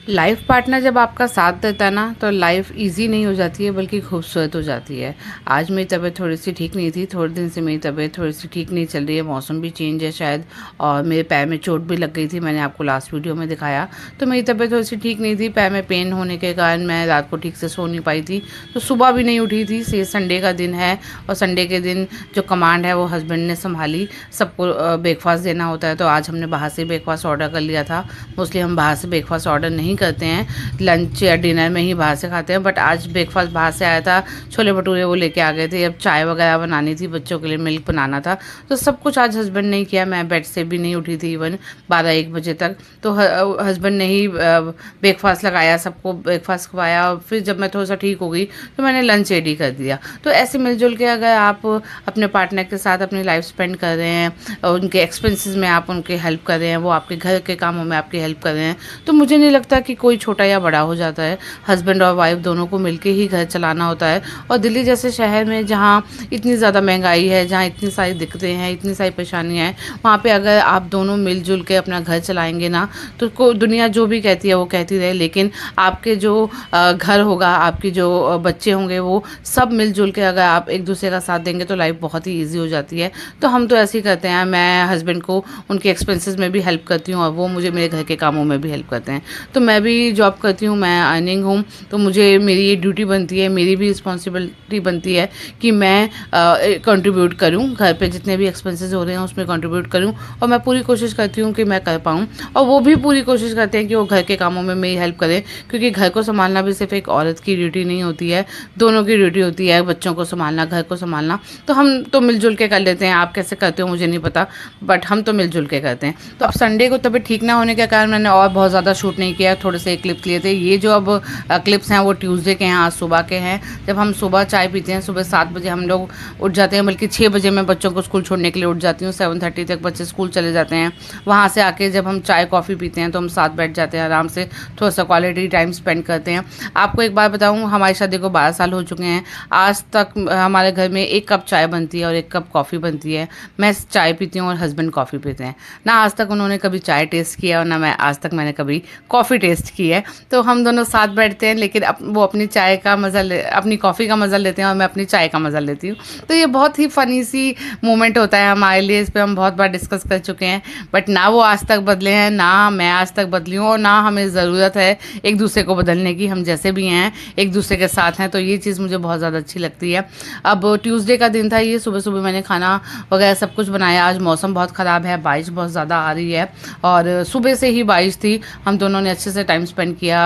Life partner जब आपका साथ देता है ना तो लाइफ इजी नहीं हो जाती है बल्कि खूबसूरत हो जाती है। आज मेरी तबीयत थोड़ी सी ठीक नहीं थी, थोड़े दिन से मेरी तबीयत थोड़ी सी ठीक नहीं चल रही है, मौसम भी चेंज है शायद, और मेरे पैर में चोट भी लग गई थी, मैंने आपको लास्ट वीडियो में दिखाया। तो मेरी तबीयत थोड़ी सी ठीक नहीं थी, पैर में पेन होने के कारण मैं रात को ठीक से सो नहीं पाई थी, तो सुबह भी नहीं उठी थी। से संडे का दिन है और संडे के दिन जो कमांड है वो हस्बैंड ने संभाली, सबको ब्रेकफास्ट देना होता है। तो आज हमने बाहर से ब्रेकफास्ट ऑर्डर कर लिया था। मोस्टली हम बाहर से ब्रेकफास्ट ऑर्डर नहीं करते हैं, लंच या डिनर में ही बाहर से खाते हैं, बट आज ब्रेकफास्ट बाहर से आया था। छोले भटूरे वो लेके आ गए थे, अब चाय वगैरह बनानी थी, बच्चों के लिए मिल्क बनाना था, तो सब कुछ आज हस्बैंड ने किया। मैं बेड से भी नहीं उठी थी इवन 12-1 बजे तक, तो हस्बैंड ने ही ब्रेकफास्ट लगाया, सबको ब्रेकफास्ट खवाया, और फिर जब मैं थोड़ा सा ठीक हो गई तो मैंने लंच रेडी कर दिया। तो ऐसे मिलजुल के अगर आप अपने पार्टनर के साथ अपनी लाइफ स्पेंड कर रहे हैं और उनके एक्सपेंसेस में आप उनके हेल्प कर रहे हैं, वो आपके घर के कामों में आपकी हेल्प कर रहे हैं, तो मुझे नहीं लगता कि कोई छोटा या बड़ा हो जाता है। हस्बैंड और वाइफ दोनों को मिलके ही घर चलाना होता है। और दिल्ली जैसे शहर में जहाँ इतनी ज़्यादा महंगाई है, जहाँ इतनी सारी दिक्कतें हैं, इतनी सारी परेशानियाँ हैं, वहाँ पे अगर आप दोनों मिलजुल के अपना घर चलाएंगे ना, तो दुनिया जो भी कहती है वो कहती रहे, लेकिन आपके जो घर होगा, आपके जो बच्चे होंगे, वो सब मिलजुल के अगर आप एक दूसरे का साथ देंगे तो लाइफ बहुत ही ईजी हो जाती है। तो हम तो ऐसे ही करते हैं, मैं हस्बैंड को उनके एक्सपेंसेस में भी हेल्प करती हूँ और वो मुझे मेरे घर के कामों में भी हेल्प करते हैं। तो मैं भी जॉब करती हूँ, मैं अर्निंग हूँ, तो मुझे मेरी ये ड्यूटी बनती है, मेरी भी रिस्पॉन्सिबिलिटी बनती है कि मैं कंट्रीब्यूट करूँ, घर पे जितने भी एक्सपेंसेस हो रहे हैं उसमें कंट्रीब्यूट करूँ, और मैं पूरी कोशिश करती हूँ कि मैं कर पाऊँ। और वो भी पूरी कोशिश करते हैं कि वो घर के कामों में मेरी हेल्प करें, क्योंकि घर को संभालना भी सिर्फ एक औरत की ड्यूटी नहीं होती है, दोनों की ड्यूटी होती है, बच्चों को संभालना, घर को संभालना। तो हम तो मिलजुल के कर लेते हैं, आप कैसे करते हो मुझे नहीं पता, बट हम तो मिलजुल के करते हैं। तो अब संडे को तबीयत ठीक ना होने के कारण मैंने और बहुत ज़्यादा शूट नहीं किया, थोड़े से क्लिप्स लिए थे। ये जो अब क्लिप्स हैं वो ट्यूसडे के हैं, आज सुबह के हैं, जब हम सुबह चाय पीते हैं। सुबह 7 बजे हम लोग उठ जाते हैं, बल्कि 6 बजे मैं बच्चों को स्कूल छोड़ने के लिए उठ जाती हूँ, 7:30 तक बच्चे स्कूल चले जाते हैं। वहाँ से आके जब हम चाय कॉफ़ी पीते हैं तो हम साथ बैठ जाते हैं, आराम से थोड़ा सा क्वालिटी टाइम स्पेंड करते हैं। आपको एक बात बताऊँ, हमारी शादी को 12 साल हो चुके हैं, आज तक हमारे घर में 1 कप चाय बनती है और 1 कप कॉफ़ी बनती है। मैं चाय पीती हूँ और हस्बैंड कॉफ़ी पीते हैं। ना आज तक उन्होंने कभी चाय टेस्ट किया और ना मैं आज तक मैंने कभी कॉफ़ी टेस्ट की है। तो हम दोनों साथ बैठते हैं, लेकिन वो अपनी चाय का मज़ा अपनी कॉफ़ी का मज़ा लेते हैं और मैं अपनी चाय का मज़ा लेती हूँ। तो ये बहुत ही फ़नी सी मोमेंट होता है हमारे लिए, इस पे हम बहुत बार डिस्कस कर चुके हैं, बट ना वो आज तक बदले हैं, ना मैं आज तक बदली हूँ, और ना हमें ज़रूरत है एक दूसरे को बदलने की। हम जैसे भी हैं एक दूसरे के साथ हैं, तो ये चीज़ मुझे बहुत ज़्यादा अच्छी लगती है। अब ट्यूसडे का दिन था, ये सुबह सुबह मैंने खाना वगैरह सब कुछ बनाया। आज मौसम बहुत ख़राब है, बारिश बहुत ज़्यादा आ रही है, और सुबह से ही बारिश थी। हम दोनों ने अच्छे से टाइम स्पेंड किया,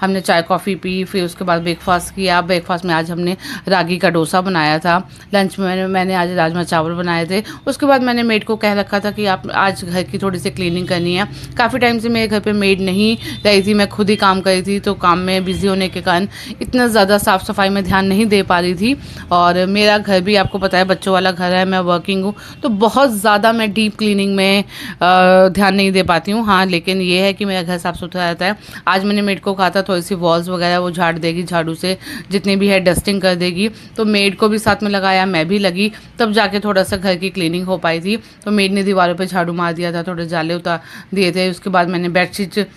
हमने चाय कॉफ़ी पी, फिर उसके बाद ब्रेकफास्ट किया। ब्रेकफास्ट में आज हमने रागी का डोसा बनाया था। लंच में मैंने आज राजमा चावल बनाए थे। उसके बाद मैंने मेड को कह रखा था कि आप आज घर की थोड़ी सी क्लीनिंग करनी है। काफ़ी टाइम से मेरे घर पे मेड नहीं रही थी, मैं खुद ही काम कर रही थी, तो काम में बिज़ी होने के कारण इतना ज़्यादा साफ़ सफाई में ध्यान नहीं दे पा रही थी। और मेरा घर भी आपको पता है बच्चों वाला घर है, मैं वर्किंग हूँ, तो बहुत ज़्यादा मैं डीप क्लीनिंग में ध्यान नहीं दे पाती हूँ। हाँ, लेकिन ये है कि मेरा घर साफ़ सुथरा रहता है। आज मैंने मेड को कहा था थोड़ी सी वॉल्स वगैरह वो झाड़ देगी, झाड़ू से जितनी भी है डस्टिंग कर देगी, तो मेड को भी साथ में लगाया, मैं भी लगी, तब जाके थोड़ा सा घर की क्लीनिंग हो पाई थी। तो मेड ने दीवारों पे झाड़ू मार दिया था, थोड़े जाले उतार दिए थे। उसके बाद मैंने बेडशीट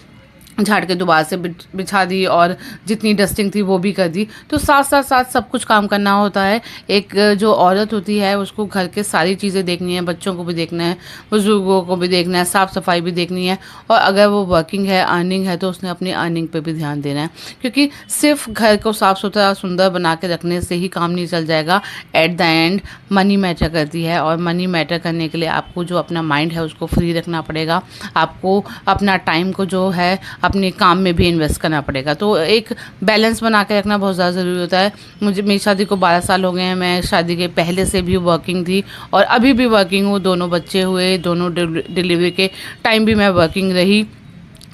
झाड़ के दोबारा से बिछा दी और जितनी डस्टिंग थी वो भी कर दी। तो साथ साथ साथ सब कुछ काम करना होता है। एक जो औरत होती है उसको घर के सारी चीज़ें देखनी है, बच्चों को भी देखना है, बुजुर्गों को भी देखना है, साफ़ सफाई भी देखनी है, और अगर वो वर्किंग है, अर्निंग है, तो उसने अपनी अर्निंग पे भी ध्यान देना है, क्योंकि सिर्फ घर को साफ़ सुथरा सुंदर बना के रखने से ही काम नहीं चल जाएगा। At the end money matter करती है, और मनी मैटर करने के लिए आपको जो अपना माइंड है उसको फ्री रखना पड़ेगा, आपको अपना टाइम को जो है अपने काम में भी इन्वेस्ट करना पड़ेगा। तो एक बैलेंस बना के रखना बहुत ज़्यादा ज़रूरी होता है। मेरी शादी को 12 साल हो गए हैं, मैं शादी के पहले से भी वर्किंग थी और अभी भी वर्किंग हूँ। दोनों बच्चे हुए, दोनों डिलीवरी के टाइम भी मैं वर्किंग रही,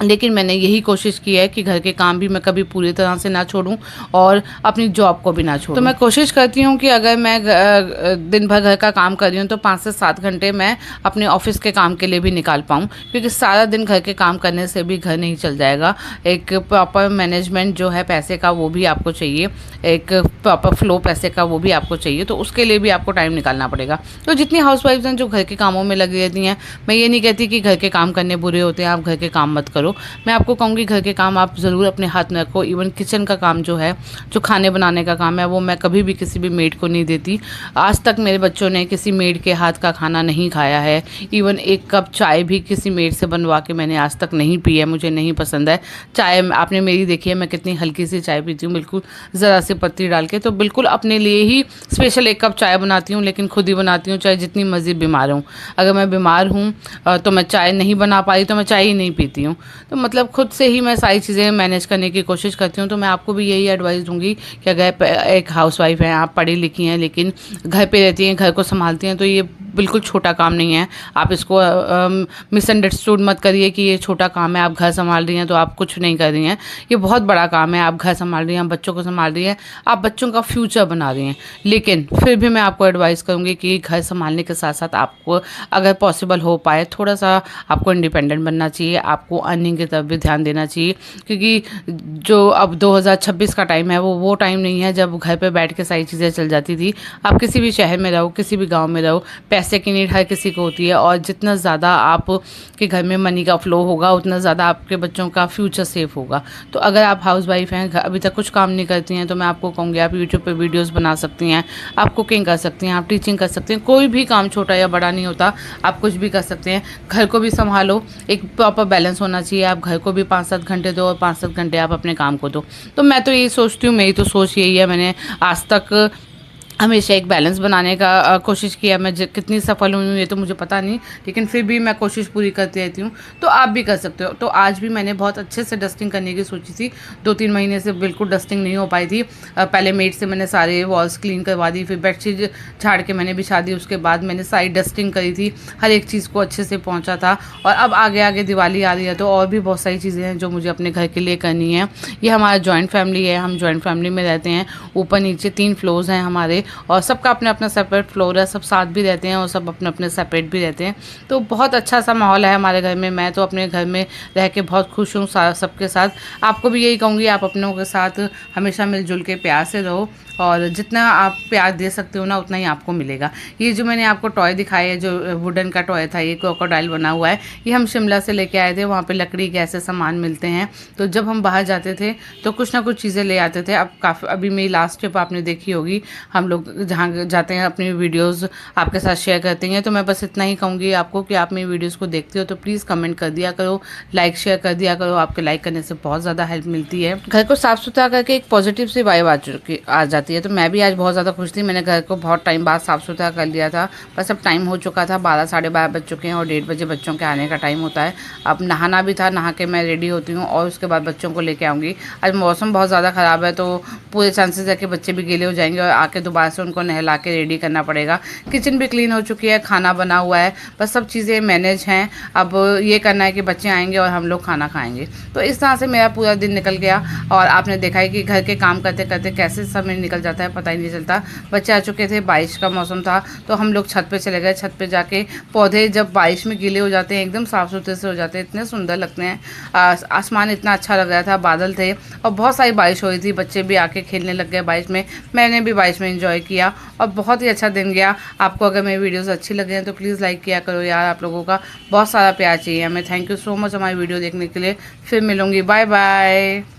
लेकिन मैंने यही कोशिश की है कि घर के काम भी मैं कभी पूरी तरह से ना छोड़ूं और अपनी जॉब को भी ना छोड़ूं। तो मैं कोशिश करती हूँ कि अगर मैं दिन भर घर का काम कर रही हूँ तो 5 से 7 घंटे मैं अपने ऑफिस के काम के लिए भी निकाल पाऊँ, क्योंकि सारा दिन घर के काम करने से भी घर नहीं चल जाएगा। एक प्रॉपर मैनेजमेंट जो है पैसे का वो भी आपको चाहिए, एक प्रॉपर फ्लो पैसे का वो भी आपको चाहिए, तो उसके लिए भी आपको टाइम निकालना पड़ेगा। तो जितनी हाउसवाइफ्स हैं जो घर के कामों में लगी रहती हैं, मैं ये नहीं कहती कि घर के काम करने बुरे होते हैं, आप घर के काम मत करो, करो। मैं आपको कहूँगी घर के काम आप ज़रूर अपने हाथ में रखो। इवन किचन का काम जो है, जो खाने बनाने का काम है, वो मैं कभी भी किसी भी मेड को नहीं देती। आज तक मेरे बच्चों ने किसी मेड के हाथ का खाना नहीं खाया है। इवन एक कप चाय भी किसी मेड से बनवा के मैंने आज तक नहीं पी है, मुझे नहीं पसंद है। चाय आपने मेरी देखी है, मैं कितनी हल्की सी चाय पीती हूँ, बिल्कुल ज़रा सी पत्ती डाल के। तो बिल्कुल अपने लिए ही स्पेशल एक कप चाय बनाती हूँ, लेकिन खुद ही बनाती हूँ, चाहे जितनी मर्ज़ी बीमार हूँ। अगर मैं बीमार हूँ तो मैं चाय नहीं बना पाई तो मैं चाय ही नहीं पीती हूँ। तो मतलब खुद से ही मैं सारी चीज़ें मैनेज करने की कोशिश करती हूँ। तो मैं आपको भी यही एडवाइस दूँगी कि अगर एक हाउसवाइफ हैं, आप पढ़ी लिखी हैं, लेकिन घर पे रहती हैं, घर को संभालती हैं, तो ये बिल्कुल छोटा काम नहीं है। आप इसको मिसअंडरस्टूड मत करिए कि ये छोटा काम है, आप घर संभाल रही हैं तो आप कुछ नहीं कर रही हैं। ये बहुत बड़ा काम है, आप घर संभाल रही हैं, बच्चों को संभाल रही हैं, आप बच्चों का फ्यूचर बना रही हैं। लेकिन फिर भी मैं आपको एडवाइस करूँगी कि घर संभालने के साथ साथ आपको अगर पॉसिबल हो पाए थोड़ा सा आपको इंडिपेंडेंट बनना चाहिए, आपको अर्निंग की तरफ भी ध्यान देना चाहिए। क्योंकि जो अब 2026 का टाइम है वो टाइम नहीं है जब घर पे बैठ के सारी चीज़ें चल जाती थी। आप किसी भी शहर में रहो, किसी भी गांव में रहो, पैसे की नीड हर किसी को होती है, और जितना ज़्यादा आप के घर में मनी का फ्लो होगा उतना ज़्यादा आपके बच्चों का फ्यूचर सेफ होगा। तो अगर आप हाउसवाइफ हैं, अभी तक कुछ काम नहीं करती हैं, तो मैं आपको कहूँगी आप यूट्यूब पे वीडियोस बना सकती हैं, आप कुकिंग कर सकती हैं, आप टीचिंग कर सकती हैं। कोई भी काम छोटा या बड़ा नहीं होता, आप कुछ भी कर सकते हैं। घर को भी संभालो, एक प्रॉपर बैलेंस होना चाहिए। आप घर को भी 5-7 घंटे दो और 5-7 घंटे आप अपने काम को दो। तो मैं तो यही सोचती हूँ, मेरी तो सोच यही है। मैंने आज तक हमेशा एक बैलेंस बनाने का कोशिश किया। मैं कितनी सफल हुई हूँ ये तो मुझे पता नहीं, लेकिन फिर भी मैं कोशिश पूरी करती रहती हूँ। तो आप भी कर सकते हो। तो आज भी मैंने बहुत अच्छे से डस्टिंग करने की सोची थी। 2-3 महीने से बिल्कुल डस्टिंग नहीं हो पाई थी। पहले मेड से मैंने सारे वॉल्स क्लीन करवा दी, फिर बेडशीट झाड़ के मैंने बिछा दी, उसके बाद मैंने सारी डस्टिंग करी थी, हर एक चीज़ को अच्छे से पहुँचा था। और अब आगे आगे दिवाली आ रही है, तो और भी बहुत सारी चीज़ें हैं जो मुझे अपने घर के लिए करनी है। ये हमारा जॉइंट फैमिली है, हम जॉइंट फैमिली में रहते हैं। ऊपर नीचे 3 फ्लोर्स हैं हमारे, और सबका अपना अपना सेपरेट फ्लोर है, सब साथ भी रहते हैं और सब अपने अपने सेपरेट भी रहते हैं। तो बहुत अच्छा सा माहौल है हमारे घर में। मैं तो अपने घर में रह के बहुत खुश हूँ सबके साथ। आपको भी यही कहूँगी, आप अपनों के साथ हमेशा मिलजुल के प्यार से रहो, और जितना आप प्यार दे सकते हो ना उतना ही आपको मिलेगा। ये जो मैंने आपको टॉय दिखाया है, जो वुडन का टॉय था, ये क्रोकोडाइल बना हुआ है, ये हम शिमला से लेके आए थे। वहाँ पे लकड़ी के ऐसे सामान मिलते हैं, तो जब हम बाहर जाते थे तो कुछ ना कुछ चीज़ें ले आते थे। अब काफ़ी, अभी मेरी लास्ट ट्रिप आपने देखी होगी, हम लोग जहाँ जाते हैं अपनी वीडियोज़ आपके साथ शेयर करते हैं। तो मैं बस इतना ही कहूँगी आपको कि आप मेरी वीडियोज़ को देखते हो तो प्लीज़ कमेंट कर दिया करो, लाइक शेयर कर दिया करो। आपके लाइक करने से बहुत ज़्यादा हेल्प मिलती है। घर को साफ़ सुथरा करके एक पॉजिटिव सी वाइब आ जाती है। तो मैं भी आज बहुत ज़्यादा खुश थी। मैंने घर को बहुत टाइम बाद साफ़ सुथरा कर लिया था, बस अब टाइम हो चुका था, 12-12:30 बज चुके हैं, और 1:30 बजे बच्चों के आने का टाइम होता है। अब नहाना भी था, नहा के मैं रेडी होती हूँ और उसके बाद बच्चों को लेके आऊँगी। आज मौसम बहुत ज़्यादा ख़राब है, तो पूरे चांसेस है कि बच्चे भी गीले हो जाएंगे, और आके दोबारा से उनको नहला के रेडी करना पड़ेगा। किचन भी क्लीन हो चुकी है, खाना बना हुआ है, बस सब चीज़ें मैनेज हैं। अब ये करना है कि बच्चे आएंगे और हम लोग खाना खाएंगे। तो इस तरह से मेरा पूरा दिन निकल गया, और आपने देखा है कि घर के काम करते करते कैसे समय निकल जाता है पता ही नहीं चलता। बच्चे आ चुके थे, बारिश का मौसम था, तो हम लोग छत पे चले गए। छत पे जाके पौधे जब बारिश में गीले हो जाते हैं, एकदम साफ़ सुथरे से हो जाते हैं, इतने सुंदर लगते हैं। आसमान इतना अच्छा लग रहा था, बादल थे और बहुत सारी बारिश हो रही थी। बच्चे भी आके खेलने लग गए बारिश में, मैंने भी बारिश में एंजॉय किया, और बहुत ही अच्छा दिन गया। आपको अगर मेरी वीडियोज़ अच्छी लगे हैं तो प्लीज़ लाइक किया करो यार, आप लोगों का बहुत सारा प्यार चाहिए हमें। थैंक यू सो मच हमारी वीडियो देखने के लिए। फिर मिलूँगी, बाय बाय।